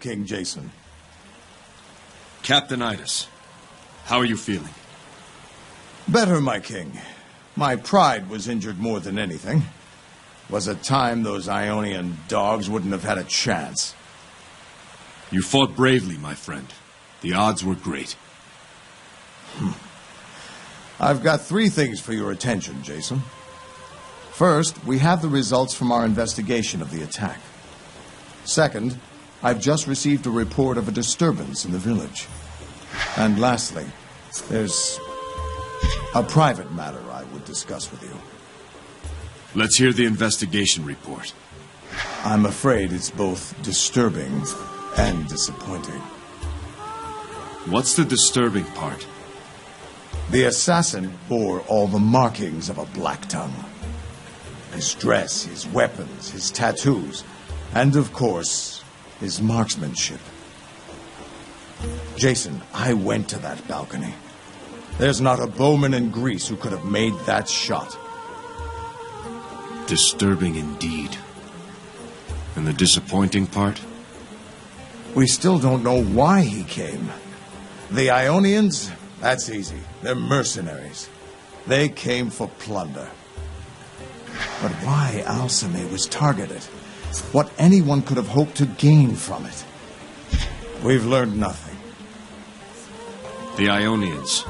King Jason. Captain Idas, how are you feeling? Better, my king. My pride was injured more than anything. Was a time those Ionian dogs wouldn't have had a chance. You fought bravely, my friend. The odds were great. I've got 3 things for your attention, Jason. First, we have the results from our investigation of the attack. Second, I've just received a report of a disturbance in the village. And lastly, there's a private matter I would discuss with you. Let's hear the investigation report. I'm afraid it's both disturbing and disappointing. What's the disturbing part? The assassin bore all the markings of a Black Tongue. His dress, his weapons, his tattoos, and of course, his marksmanship. Jason, I went to that balcony. There's not a bowman in Greece who could have made that shot. Disturbing indeed. And the disappointing part? We still don't know why he came. The Ionians, that's easy. They're mercenaries. They came for plunder. But why Alcime was targeted? What anyone could have hoped to gain from it? We've learned nothing. The Ionians.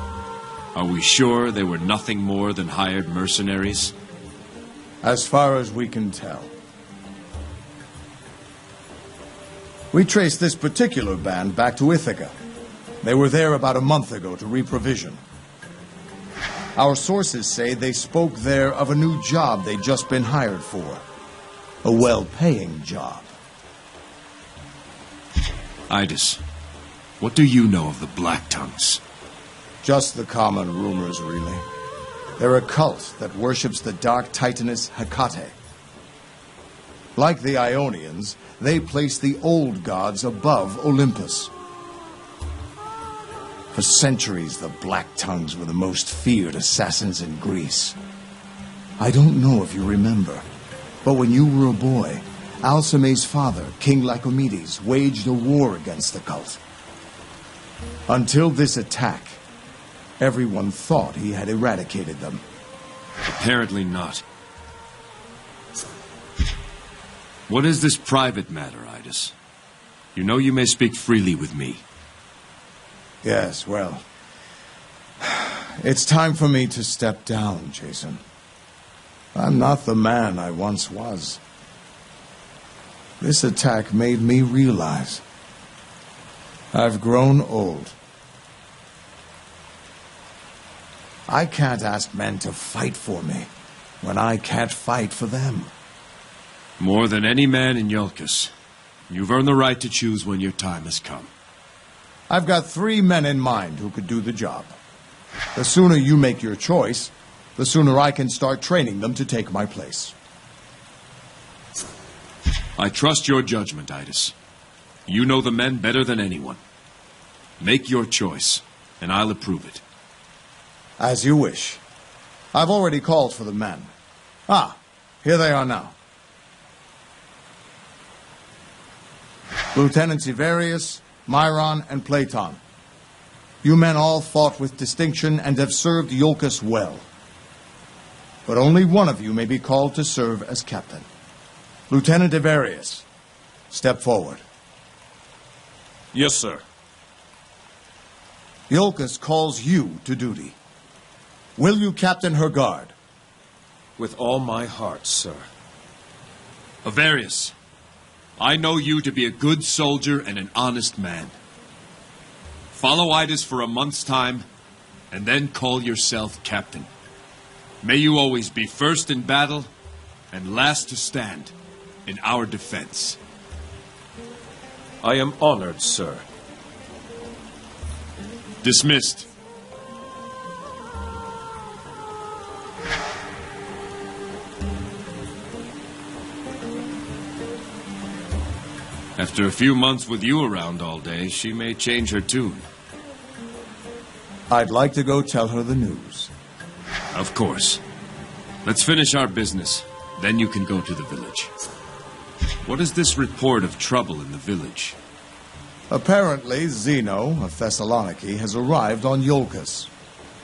Are we sure they were nothing more than hired mercenaries? As far as we can tell. We traced this particular band back to Ithaca. They were there about a month ago to reprovision. Our sources say they spoke there of a new job they'd just been hired for. A well-paying job. Idas, what do you know of the Black Tongues? Just the common rumors, really. They're a cult that worships the dark titaness Hecate. Like the Ionians, they place the old gods above Olympus. For centuries, the Black Tongues were the most feared assassins in Greece. I don't know if you remember, but when you were a boy, Alcime's father, King Lycomedes, waged a war against the cult. Until this attack, everyone thought he had eradicated them. Apparently not. What is this private matter, Idas? You know you may speak freely with me. Yes, well, it's time for me to step down, Jason. I'm not the man I once was. This attack made me realize I've grown old. I can't ask men to fight for me when I can't fight for them. More than any man in Iolcus, you've earned the right to choose when your time has come. I've got 3 men in mind who could do the job. The sooner you make your choice, the sooner I can start training them to take my place. I trust your judgment, Idas. You know the men better than anyone. Make your choice, and I'll approve it. As you wish. I've already called for the men. Ah, here they are now. Lieutenants Ivarius, Myron, and Platon. You men all fought with distinction and have served Iolcus well. But only one of you may be called to serve as captain. Lieutenant Ivarius, step forward. Yes, sir. Iolcus calls you to duty. Will you captain her guard? With all my heart, sir. Avarius, I know you to be a good soldier and an honest man. Follow Idas for a month's time, and then call yourself captain. May you always be first in battle and last to stand in our defense. I am honored, sir. Dismissed. After a few months with you around all day, she may change her tune. I'd like to go tell her the news. Of course. Let's finish our business. Then you can go to the village. What is this report of trouble in the village? Apparently, Xeno of Thessaloniki has arrived on Iolcus.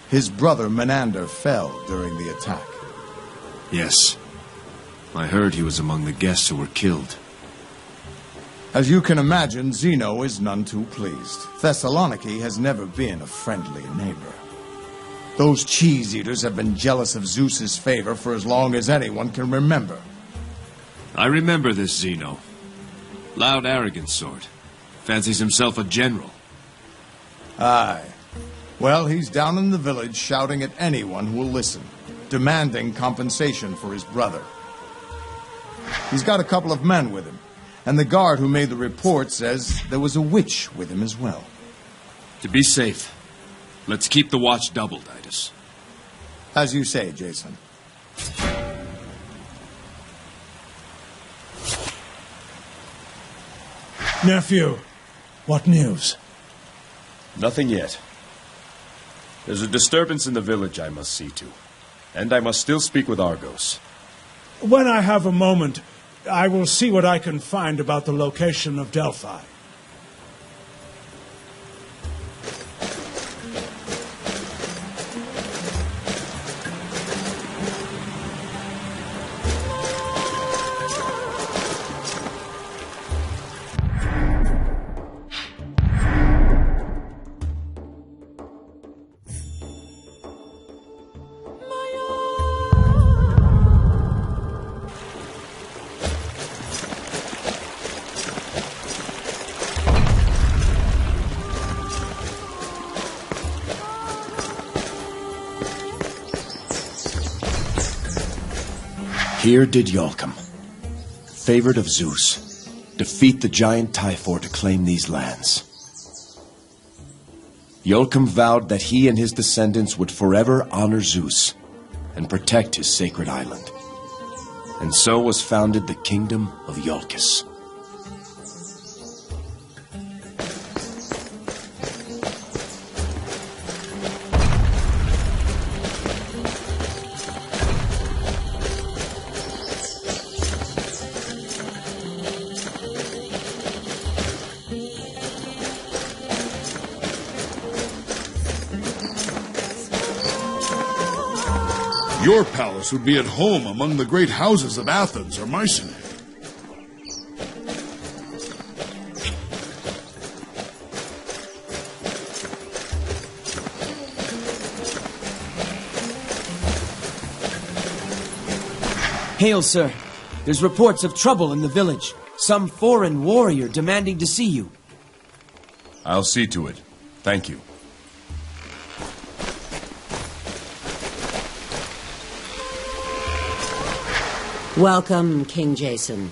His brother Menander fell during the attack. Yes. I heard he was among the guests who were killed. As you can imagine, Xeno is none too pleased. Thessaloniki has never been a friendly neighbor. Those cheese-eaters have been jealous of Zeus's favor for as long as anyone can remember. I remember this Xeno. Loud, arrogant sort. Fancies himself a general. Aye. Well, he's down in the village shouting at anyone who will listen, demanding compensation for his brother. He's got a couple of men with him, and the guard who made the report says there was a witch with him as well. To be safe, let's keep the watch doubled, Idas. As you say, Jason. Nephew, what news? Nothing yet. There's a disturbance in the village I must see to. And I must still speak with Argos. When I have a moment, I will see what I can find about the location of Delphi. Here did Iolcum, favored of Zeus, defeat the giant Typhor to claim these lands. Iolcum vowed that he and his descendants would forever honor Zeus and protect his sacred island. And so was founded the kingdom of Iolcus. Your palace would be at home among the great houses of Athens or Mycenae. Hail, sir. There's reports of trouble in the village. Some foreign warrior demanding to see you. I'll see to it. Thank you. Welcome, King Jason.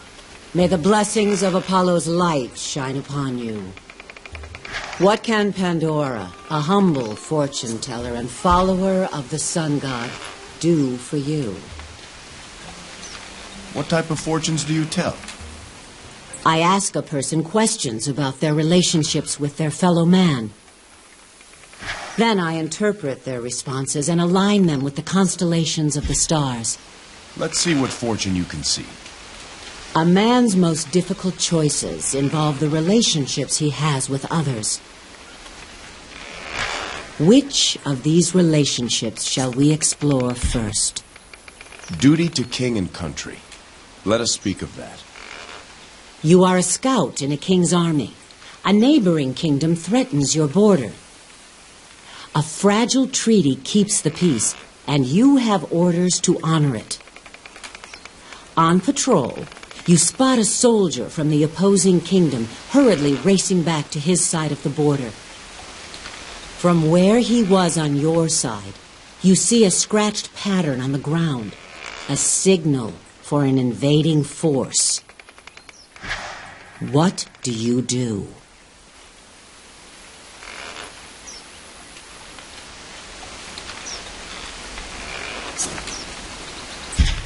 May the blessings of Apollo's light shine upon you. What can Pandora, a humble fortune teller and follower of the sun god, do for you? What type of fortunes do you tell? I ask a person questions about their relationships with their fellow man. Then I interpret their responses and align them with the constellations of the stars. Let's see what fortune you can see. A man's most difficult choices involve the relationships he has with others. Which of these relationships shall we explore first? Duty to king and country. Let us speak of that. You are a scout in a king's army. A neighboring kingdom threatens your border. A fragile treaty keeps the peace, and you have orders to honor it. On patrol, you spot a soldier from the opposing kingdom hurriedly racing back to his side of the border. From where he was on your side, you see a scratched pattern on the ground, a signal for an invading force. What do you do?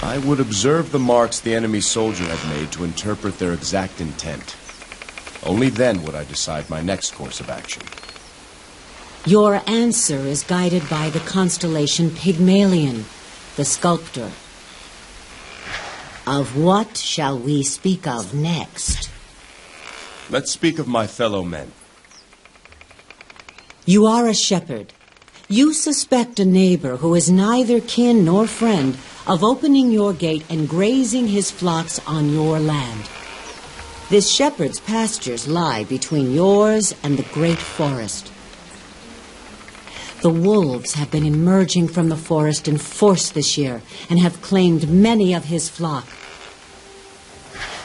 I would observe the marks the enemy soldier had made to interpret their exact intent. Only then would I decide my next course of action. Your answer is guided by the constellation Pygmalion, the sculptor. Of what shall we speak of next? Let's speak of my fellow men. You are a shepherd. You suspect a neighbor who is neither kin nor friend of opening your gate and grazing his flocks on your land. This shepherd's pastures lie between yours and the great forest. The wolves have been emerging from the forest in force this year and have claimed many of his flock.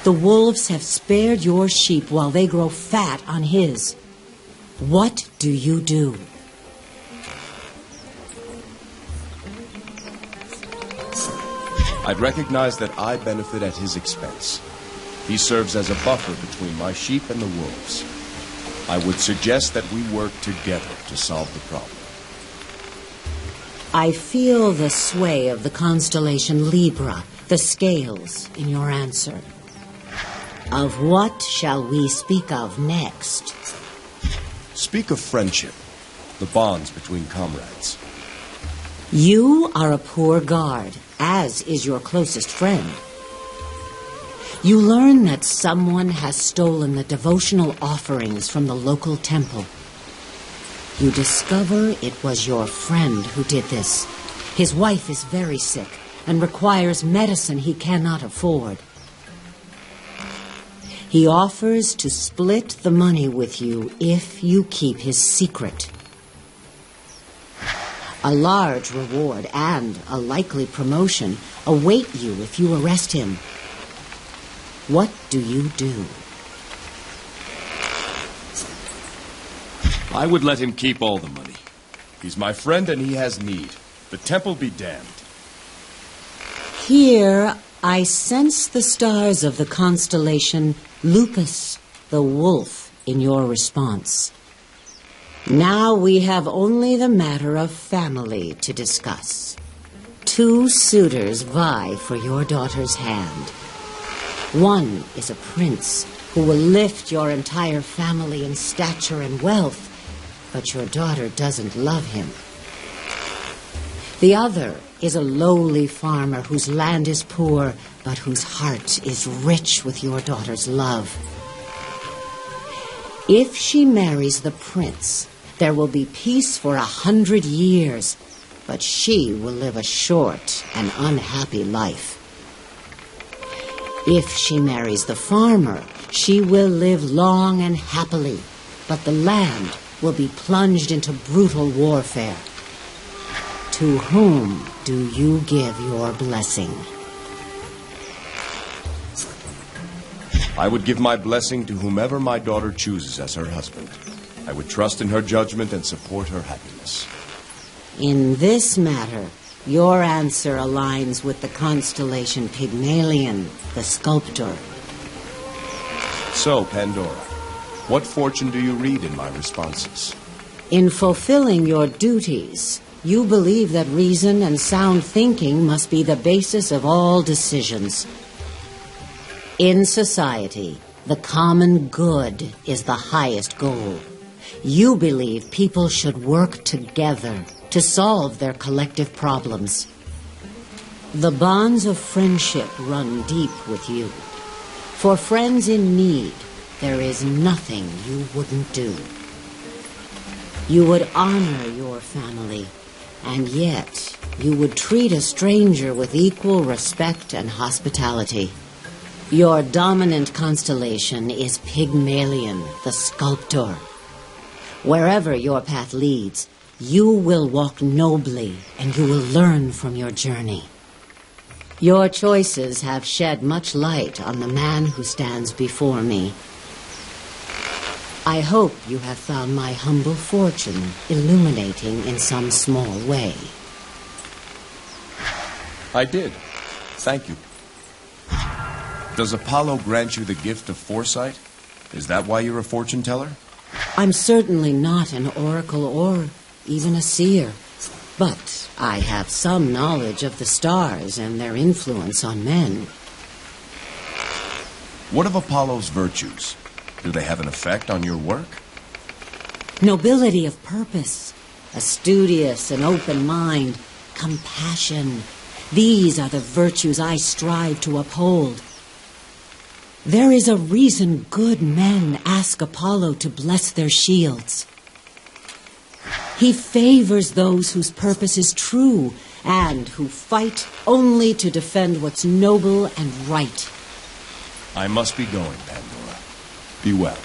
The wolves have spared your sheep while they grow fat on his. What do you do? I'd recognize that I benefit at his expense. He serves as a buffer between my sheep and the wolves. I would suggest that we work together to solve the problem. I feel the sway of the constellation Libra, the scales, in your answer. Of what shall we speak of next? Speak of friendship, the bonds between comrades. You are a poor guard, as is your closest friend. You learn that someone has stolen the devotional offerings from the local temple. You discover it was your friend who did this. His wife is very sick and requires medicine he cannot afford. He offers to split the money with you if you keep his secret. A large reward and a likely promotion await you if you arrest him. What do you do? I would let him keep all the money. He's my friend and he has need. The temple be damned. Here I sense the stars of the constellation Lupus, the wolf, in your response. Now we have only the matter of family to discuss. 2 suitors vie for your daughter's hand. One is a prince who will lift your entire family in stature and wealth, but your daughter doesn't love him. The other is a lowly farmer whose land is poor, but whose heart is rich with your daughter's love. If she marries the prince, there will be peace for 100 years, but she will live a short and unhappy life. If she marries the farmer, she will live long and happily, but the land will be plunged into brutal warfare. To whom do you give your blessing? I would give my blessing to whomever my daughter chooses as her husband. I would trust in her judgment and support her happiness. In this matter, your answer aligns with the constellation Pygmalion, the sculptor. So, Pandora, what fortune do you read in my responses? In fulfilling your duties, you believe that reason and sound thinking must be the basis of all decisions. In society, the common good is the highest goal. You believe people should work together to solve their collective problems. The bonds of friendship run deep with you. For friends in need, there is nothing you wouldn't do. You would honor your family, and yet you would treat a stranger with equal respect and hospitality. Your dominant constellation is Pygmalion, the sculptor. Wherever your path leads, you will walk nobly and you will learn from your journey. Your choices have shed much light on the man who stands before me. I hope you have found my humble fortune illuminating in some small way. I did. Thank you. Does Apollo grant you the gift of foresight? Is that why you're a fortune teller? I'm certainly not an oracle or even a seer, but I have some knowledge of the stars and their influence on men. What of Apollo's virtues? Do they have an effect on your work? Nobility of purpose, a studious and open mind, compassion. These are the virtues I strive to uphold. There is a reason good men ask Apollo to bless their shields. He favors those whose purpose is true and who fight only to defend what's noble and right. I must be going, Pandora. Be well.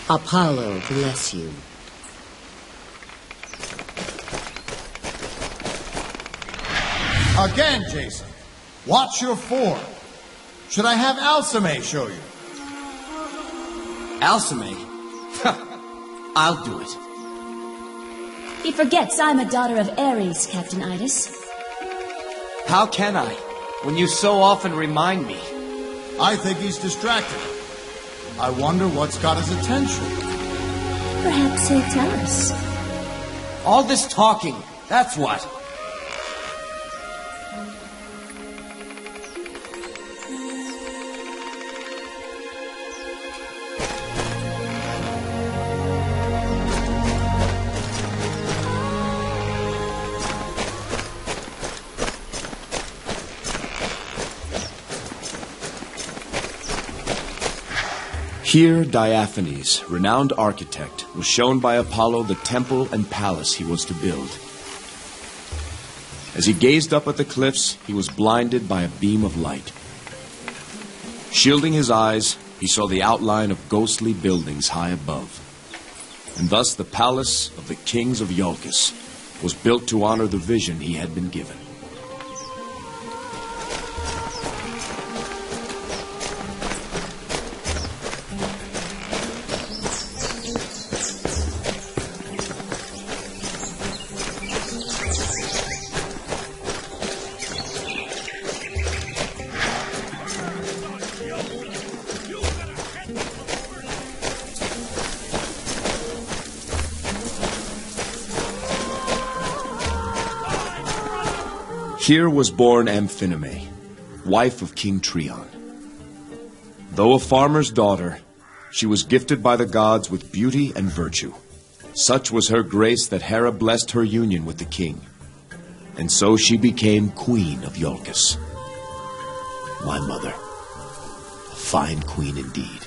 Apollo bless you. Again, Jason. Watch your form. Should I have Alcime show you? Alcime? I'll do it. He forgets I'm a daughter of Ares, Captain Idas. How can I, when you so often remind me? I think he's distracted. I wonder what's got his attention. Perhaps he'll tell us. All this talking, that's what. Here, Diaphanes, renowned architect, was shown by Apollo the temple and palace he was to build. As he gazed up at the cliffs, he was blinded by a beam of light. Shielding his eyes, he saw the outline of ghostly buildings high above. And thus the palace of the kings of Iolcus was built to honor the vision he had been given. Here was born Amphinome, wife of King Trion. Though a farmer's daughter, she was gifted by the gods with beauty and virtue. Such was her grace that Hera blessed her union with the king, and so she became queen of Iolcus. My mother, a fine queen indeed.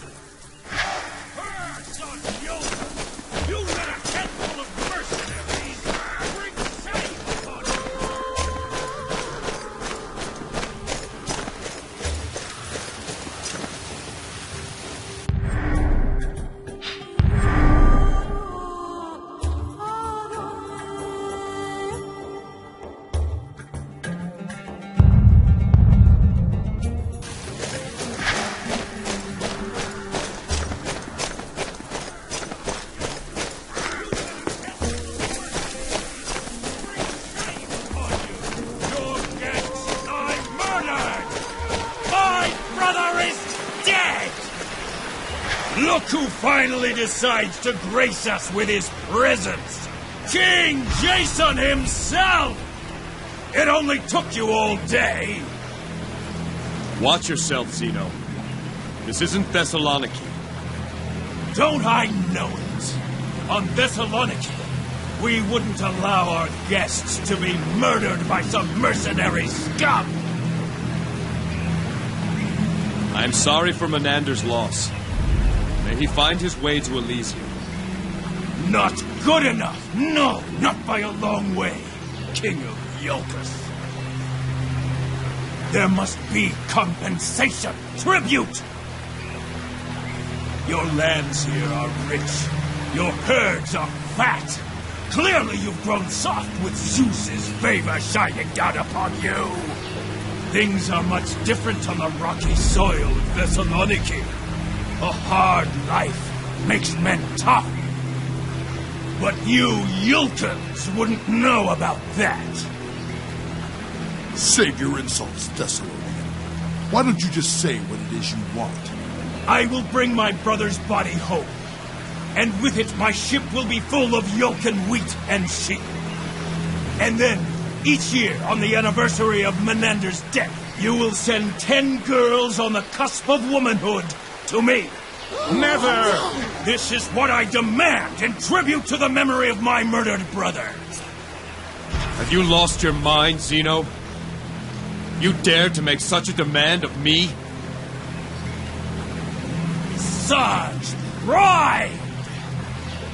Look who finally decides to grace us with his presence! King Jason himself! It only took you all day! Watch yourself, Xeno. This isn't Thessaloniki. Don't I know it? On Thessaloniki, we wouldn't allow our guests to be murdered by some mercenary scum! I'm sorry for Menander's loss. May he find his way to Elysium. Not good enough! No, not by a long way, King of Iolcus. There must be compensation, tribute! Your lands here are rich. Your herds are fat. Clearly you've grown soft with Zeus's favor shining down upon you. Things are much different on the rocky soil of Thessaloniki. A hard life makes men tough. But you Iolcans wouldn't know about that. Save your insults, Thessalonian. Why don't you just say what it is you want? I will bring my brother's body home. And with it, my ship will be full of Iolcan wheat and sheep. And then, each year, on the anniversary of Menander's death, you will send 10 girls on the cusp of womanhood to me. Never! This is what I demand in tribute to the memory of my murdered brother. Have you lost your mind, Xeno? You dare to make such a demand of me? Such pride!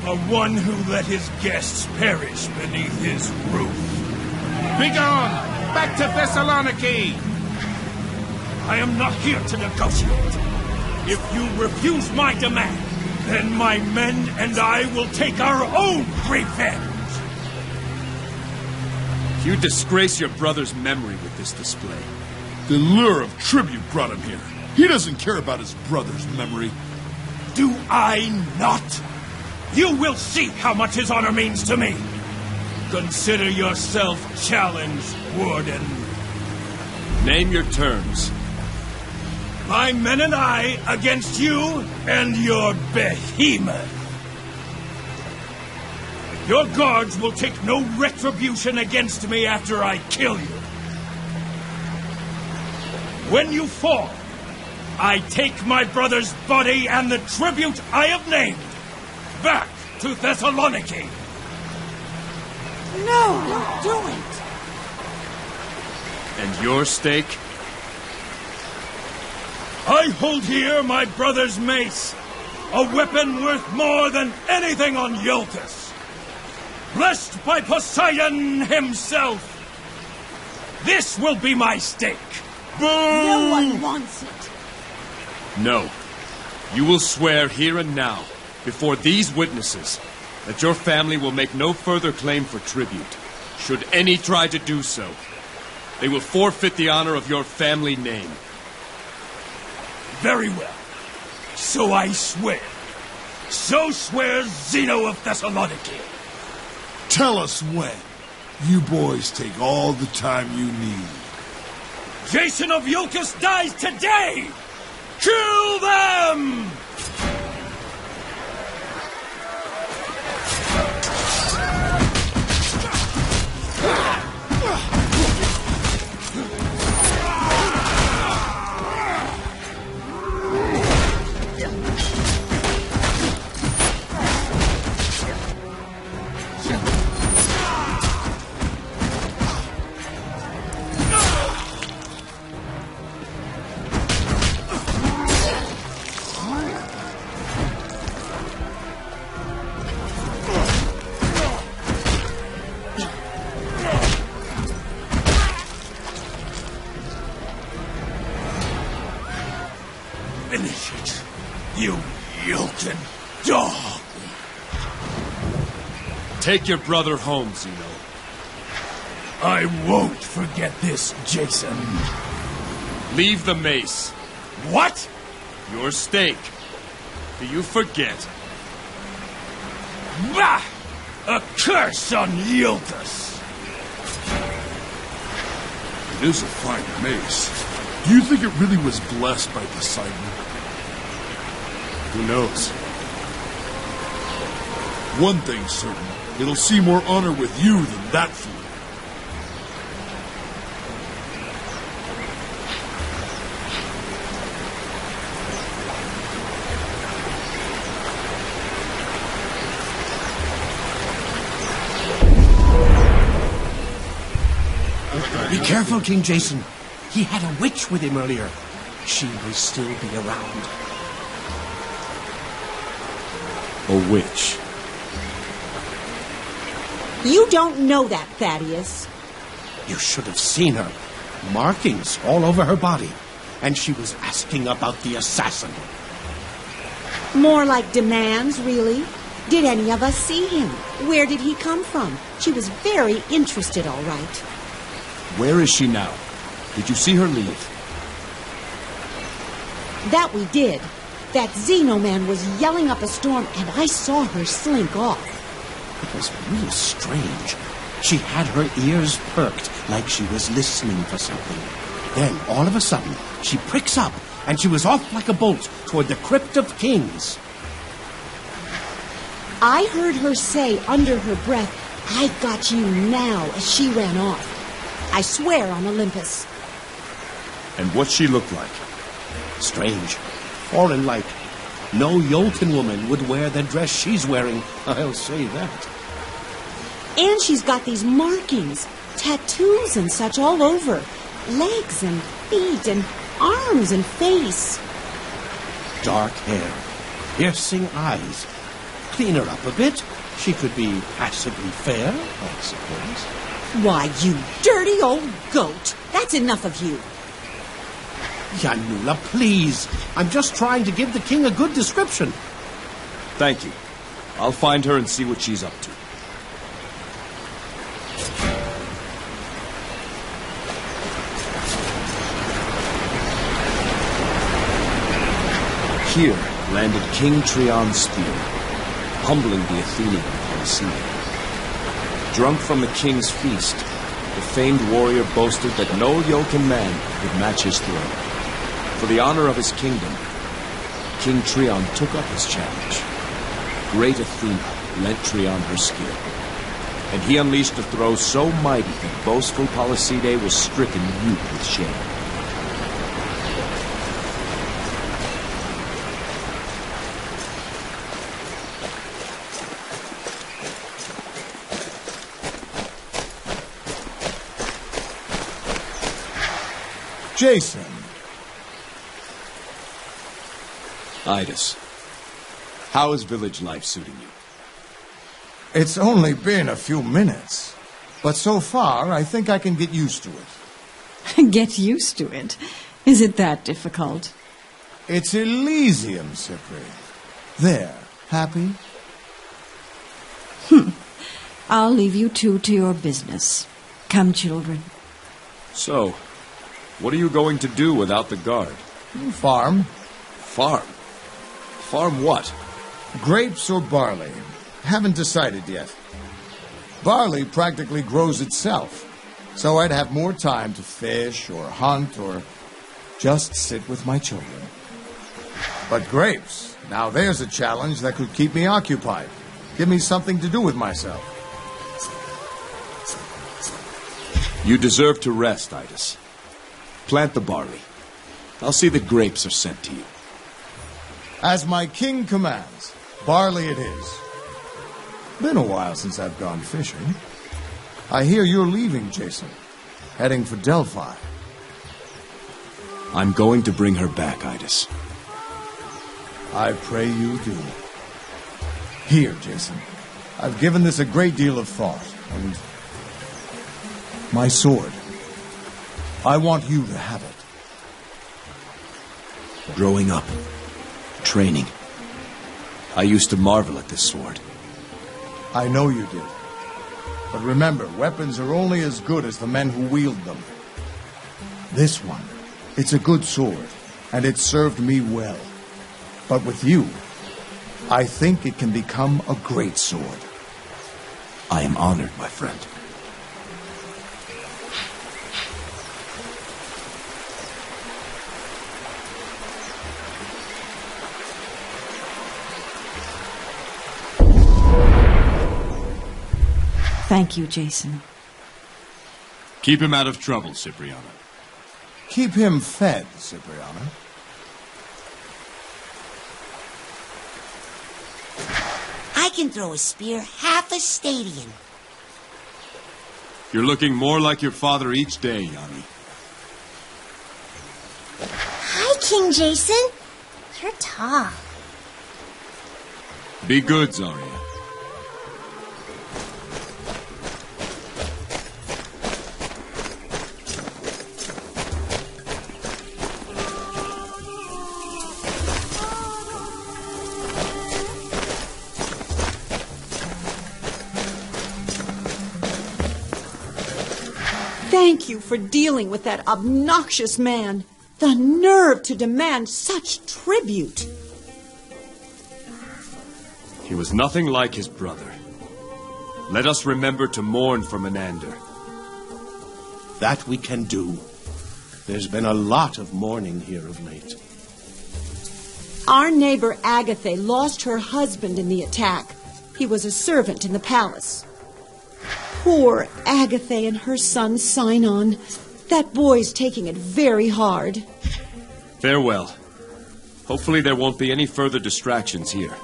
The one who let his guests perish beneath his roof. Begone! Back to Thessaloniki! I am not here to negotiate. If you refuse my demand, then my men and I will take our own revenge. You disgrace your brother's memory with this display. The lure of tribute brought him here. He doesn't care about his brother's memory. Do I not? You will see how much his honor means to me. Consider yourself challenged, Warden. Name your terms. My men and I against you and your behemoth. Your guards will take no retribution against me after I kill you. When you fall, I take my brother's body and the tribute I have named back to Thessaloniki. No, don't do it. And your stake? I hold here my brother's mace, a weapon worth more than anything on Elpis. Blessed by Poseidon himself. This will be my stake. Boo! No one wants it. No. You will swear here and now, before these witnesses, that your family will make no further claim for tribute. Should any try to do so, they will forfeit the honor of your family name. Very well. So I swear. So swears Xeno of Thessaloniki. Tell us when. You boys take all the time you need. Jason of Eucus dies today! Kill them! Finish it, you Yolkin dog! Take your brother home, Xeno. I won't forget this, Jason. Leave the mace. What? Your stake. Do you forget? Bah! A curse on Elpis! It is a fine mace. Do you think it really was blessed by Poseidon? Who knows? One thing's certain. It'll see more honor with you than that fool. Be careful, King Jason. He had a witch with him earlier. She will still be around. A witch. You don't know that, Thaddeus. You should have seen her. Markings all over her body. And she was asking about the assassin. More like demands, really. Did any of us see him? Where did he come from? She was very interested, all right. Where is she now? Did you see her leave? That we did. That Xeno man was yelling up a storm, and I saw her slink off. It was real strange. She had her ears perked like she was listening for something. Then, all of a sudden, she pricks up, and she was off like a bolt toward the Crypt of Kings. I heard her say under her breath, "I got you now," as she ran off. I swear on Olympus. And what she looked like? Strange. Foreign-like. No Yolkin woman would wear the dress she's wearing, I'll say that. And she's got these markings, tattoos and such all over. Legs and feet and arms and face. Dark hair, piercing eyes, clean her up a bit. She could be passably fair, I suppose. Why, you dirty old goat! That's enough of you. Yanula, please. I'm just trying to give the king a good description. Thank you. I'll find her and see what she's up to. Here landed King Trion's spear, humbling the Athenian Colosseum. Drunk from the king's feast, the famed warrior boasted that no yoken man would match his throne. For the honor of his kingdom, King Trion took up his challenge. Great Athena lent Trion her skill, and he unleashed a throw so mighty that boastful Polyside was stricken mute with shame. Jason. Idas, how is village life suiting you? It's only been a few minutes, but so far I think I can get used to it. Get used to it? Is it that difficult? It's Elysium, Cypri. There, happy? I'll leave you two to your business. Come, children. So, what are you going to do without the guard? Farm. Farm? Farm what? Grapes or barley. Haven't decided yet. Barley practically grows itself, so I'd have more time to fish or hunt or just sit with my children. But grapes, now there's a challenge that could keep me occupied. Give me something to do with myself. You deserve to rest, Idas. Plant the barley. I'll see that grapes are sent to you. As my king commands, barley it is. Been a while since I've gone fishing. I hear you're leaving, Jason. Heading for Delphi. I'm going to bring her back, Idas. I pray you do. Here, Jason. I've given this a great deal of thought, and my sword. I want you to have it. Growing up, training, I used to marvel at this sword. I know you did. But remember, weapons are only as good as the men who wield them. This one, it's a good sword, and it served me well. But with you, I think it can become a great sword. I am honored, my friend. Thank you, Jason. Keep him out of trouble, Cipriana. Keep him fed, Cipriana. I can throw a spear half a stadium. You're looking more like your father each day, Yanni. Hi, King Jason. You're tall. Be good, Zarya. Thank you for dealing with that obnoxious man. The nerve to demand such tribute. He was nothing like his brother. Let us remember to mourn for Menander. That we can do. There's been a lot of mourning here of late. Our neighbor Agatha lost her husband in the attack. He was a servant in the palace. Poor Agatha and her son Sinon. That boy's taking it very hard. Farewell. Hopefully there won't be any further distractions here.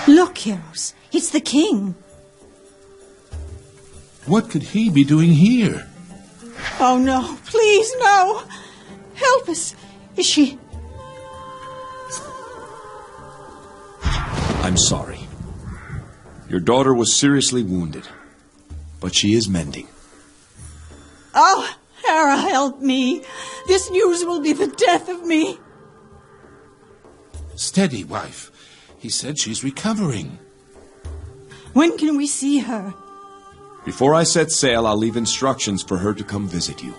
Look, heroes. It's the king. What could he be doing here? Oh, no. Please, no. Elpis. Is she... I'm sorry. Your daughter was seriously wounded, but she is mending. Oh, Hera, help me. This news will be the death of me. Steady, wife. He said she's recovering. When can we see her? Before I set sail, I'll leave instructions for her to come visit you.